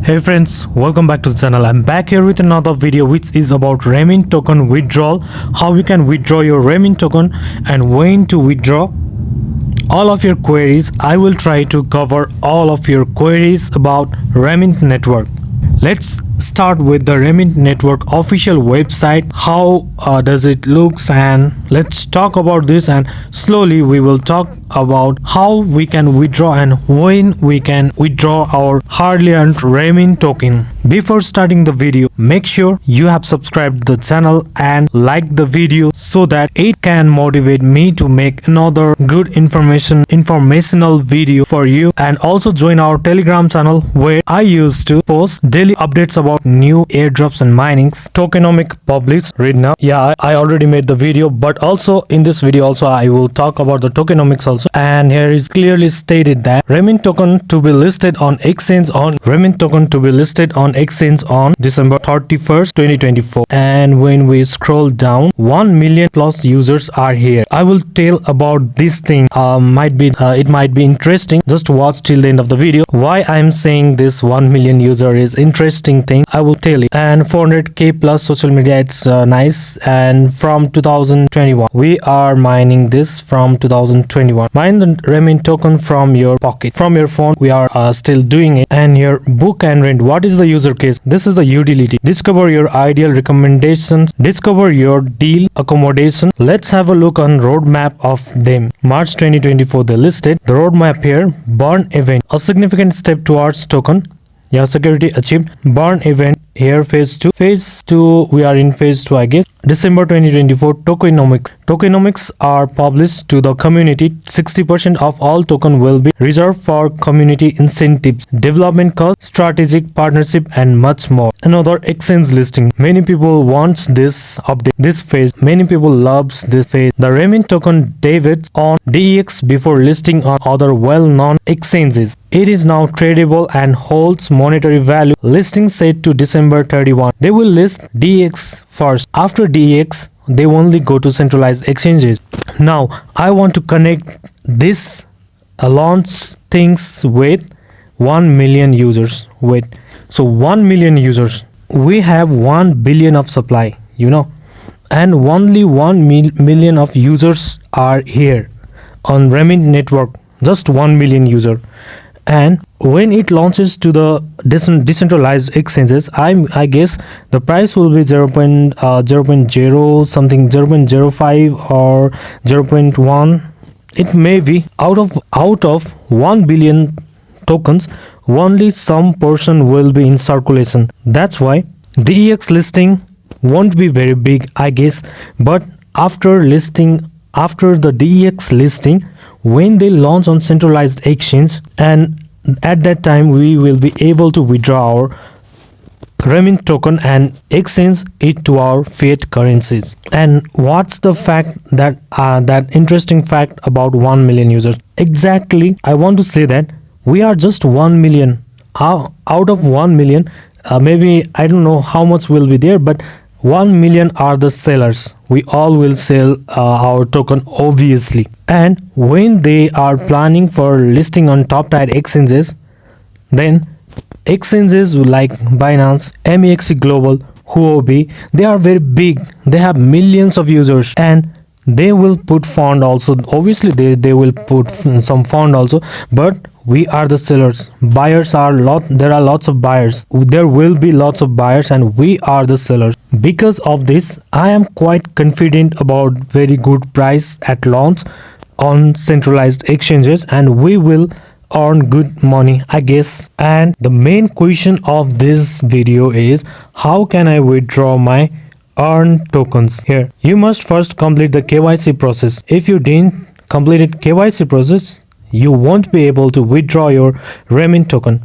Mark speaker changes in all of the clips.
Speaker 1: Hey friends, welcome back to the channel. I'm back here with another video which is about REMINT token withdrawal, how you can withdraw your REMINT token and when to withdraw all of your queries. I will try to cover all of your queries about REMINT network. Let's start with the REMINT network official website. How does it looks, and let's talk about this, and slowly we will talk about how we can withdraw and when we can withdraw our hardly earned REMINT token. Before starting the video, make sure you have subscribed the channel and like the video so that it can motivate me to make another good informational video for you, and also join our Telegram channel where I used to post daily updates about new airdrops and minings. Tokenomic published right now. Yeah, I already made the video, but also in this video also I will talk about the tokenomics also. And here is clearly stated that REMINT token to be listed on exchange on December 31st 2024. And when we scroll down, 1 million plus users are here. I will tell about this thing. It might be interesting. Just watch till the end of the video. Why I'm saying this 1 million user is interesting thing, I will tell you. And 400k plus social media, it's nice. And from 2021 we are mining this. From 2021 mine the REMINT token from your pocket, from your phone. We are still doing it. And here, book and rent. What is the user case? This is the utility. Discover your ideal recommendations, discover your deal accommodation. Let's have a look on roadmap of them. March 2024 they listed the roadmap here. Burn event, a significant step towards token security achieved. Burn event here, phase 2. We are in phase 2, I guess. December 2024 tokenomics are published to the community. 60% of all token will be reserved for community incentives, development cost, strategic partnership, and much more. Another exchange listing. Many people wants this update, this phase. Many people loves this phase. The REMINT token debuts on DEX before listing on other well-known exchanges. It is now tradable and holds monetary value. Listing set to December 31. They will list DEX first. After DEX, they only go to centralized exchanges. Now, I want to connect this launch things with 1 million users. So 1 million users. We have 1 billion of supply, and only 1 million of users are here on REMINT network. Just 1 million user. And when it launches to the decentralized exchanges, I guess the price will be 0.0 something, 0.05 or 0.1. It may be out of 1 billion tokens, only some portion will be in circulation. That's why DEX listing won't be very big, I guess. But after the DEX listing, when they launch on centralized exchange, and at that time we will be able to withdraw our REMINT token and exchange it to our fiat currencies. And what's the fact that interesting fact about 1 million users? Exactly, I want to say that we are just 1 million. Out of 1 million, maybe I don't know how much will be there, but 1 million are the sellers. We all will sell our token, obviously. And when they are planning for listing on top tier exchanges, then exchanges like Binance, MEXC Global, Huobi, they are very big. They have millions of users, and they will put fund also. Obviously they will put some fund also, but we are the sellers. There are lots of buyers. There will be lots of buyers, and we are the sellers. Because of this, I am quite confident about very good price at launch on centralized exchanges, and we will earn good money, I guess. And the main question of this video is, how can I withdraw my earned tokens? Here, you must first complete the KYC process. If you didn't complete KYC process, you won't be able to withdraw your REMINT token.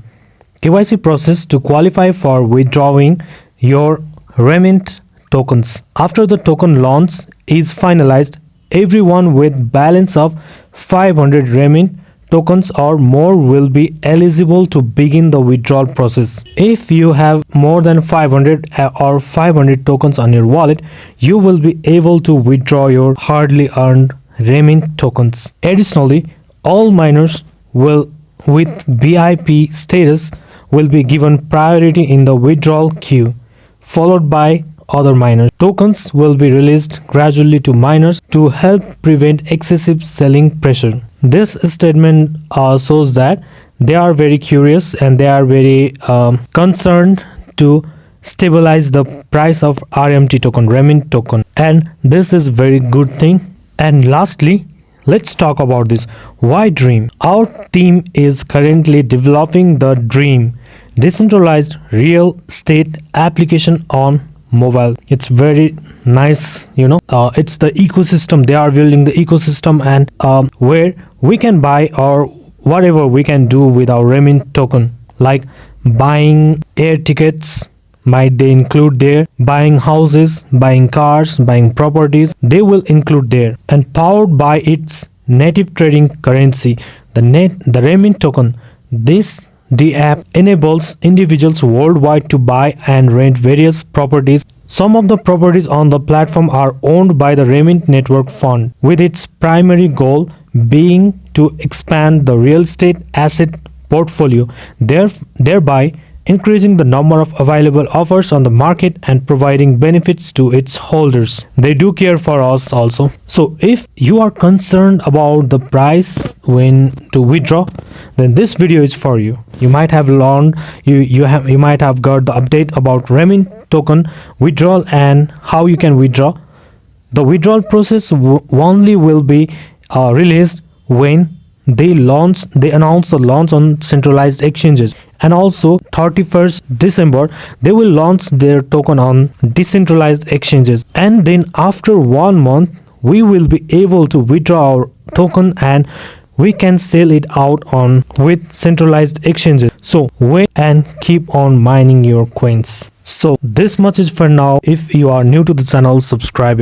Speaker 1: KYC process to qualify for withdrawing your REMINT tokens. After the token launch is finalized, everyone with balance of 500 REMINT tokens or more will be eligible to begin the withdrawal process. If you have more than 500 or 500 tokens on your wallet, you will be able to withdraw your hardly earned REMINT tokens. Additionally, all miners with VIP status will be given priority in the withdrawal queue, followed by other miners. Tokens will be released gradually to miners to help prevent excessive selling pressure. This statement shows that they are very curious and they are very concerned to stabilize the price of RMT token, REMINT token, and this is very good thing. And lastly, let's talk about this. Why Dream? Our team is currently developing the Dream decentralized real estate application on mobile. It's very nice, it's the ecosystem. They are building the ecosystem, and where we can buy or whatever we can do with our REMINT token, like buying air tickets, might they include there, buying houses, buying cars, buying properties, they will include there. And powered by its native trading currency, the REMINT token, the app enables individuals worldwide to buy and rent various properties. Some of the properties on the platform are owned by the REMINT Network Fund, with its primary goal being to expand the real estate asset portfolio, thereby increasing the number of available offers on the market and providing benefits to its holders. They do care for us also. So if you are concerned about the price when to withdraw, then this video is for you. You might have learned, you might have got the update about REMINT token withdrawal and how you can withdraw. The withdrawal process only will be released when they announce the launch on centralized exchanges, and also 31st December they will launch their token on decentralized exchanges, and then after 1 month we will be able to withdraw our token and we can sell it out on with centralized exchanges. So wait and keep on mining your coins. So this much is for now. If you are new to the channel, subscribe it.